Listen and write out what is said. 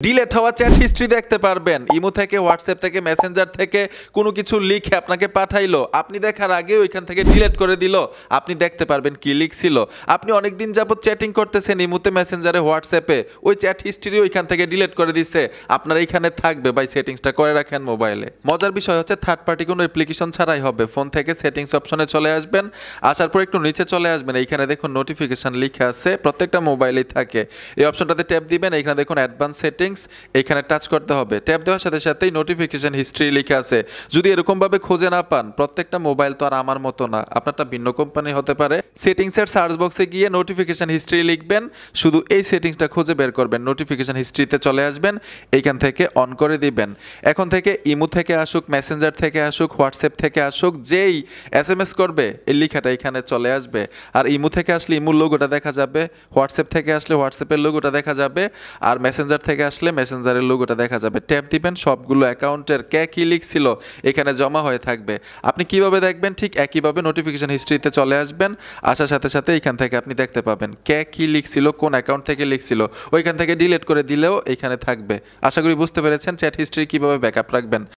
Delete হওয়া chat history দেখতে পারবেন। ইমো থেকে, হোয়াটসঅ্যাপ থেকে, মেসেঞ্জার থেকে কোনো কিছু লিখে আপনাকে পাঠাইলো, আপনি দেখার আগে ওইখান থেকে ডিলেট করে দিল, আপনি দেখতে পারবেন কি লিখছিল। আপনি অনেকদিন যাবত চ্যাটিং করতেছেন ইমোতে, মেসেঞ্জারে, হোয়াটসঅ্যাপে, ওই চ্যাট হিস্ট্রি ওইখান থেকে ডিলেট করে দিচ্ছে, আপনার এইখানে থাকবে। ভাই সেটিংসটা করে রাখেন মোবাইলে। মজার বিষয় হচ্ছে থার্ড পার্টি কোনো অ্যাপ্লিকেশন ছাড়াই হবে। ফোন থেকে সেটিংস অপশনে চলে আসবেন, আসার পর একটু নিচে চলে আসবেন, এইখানে দেখুন নোটিফিকেশন লিখে আছে, প্রত্যেকটা মোবাইলেই থাকে। এই অপশনটাতে ট্যাপ দিবেন, এইখানে দেখুন অ্যাডভান্স সেটিংস, এখানে টাচ করতে হবে। ট্যাপ দেওয়ার সাথে সাথেই নোটিফিকেশন হিস্ট্রি লিখে আছে। যদি এরকমভাবে খুঁজে না পান, প্রত্যেকটা মোবাইল তো আর আমার মতো না, আপনারটা ভিন্ন কোম্পানি হতে পারে, সেটিংসের সার্চ বক্সে গিয়ে নোটিফিকেশন হিস্ট্রি লিখবেন, শুধু এই সেটিংসটা খুঁজে বের করবেন, নোটিফিকেশন হিস্ট্রিতে চলে আসবেন, এইখান থেকে অন করে দিবেন। এখন থেকে ইমো থেকে আসুক, মেসেঞ্জার থেকে আসুক, হোয়াটসঅ্যাপ থেকে আসুক, যেই এসএমএস করবে এই লেখাটা এখানে চলে আসবে। আর ইমো থেকে আসলে ইমোর লোগোটা দেখা যাবে, হোয়াটসঅ্যাপ থেকে আসলে হোয়াটসঅ্যাপের লোগোটা দেখা যাবে, আর মেসেঞ্জার থেকে আসলে মেসেঞ্জারের লোগোটা দেখা যাবে। ট্যাপ দিবেন, সবগুলো অ্যাকাউন্টের কে কী লিখছিল এখানে জমা হয়ে থাকবে। আপনি কিভাবে দেখবেন? ঠিক একইভাবে নোটিফিকেশন হিস্ট্রিতে চলে আসবেন, আসার সাথে সাথে এখান থেকে আপনি দেখতে পাবেন কে কী লিখছিল, কোন অ্যাকাউন্ট থেকে লিখছিল, ওইখান থেকে ডিলিট করে দিলেও এখানে থাকবে। আশা করি বুঝতে পেরেছেন চ্যাট হিস্ট্রি কীভাবে ব্যাকআপ রাখবেন।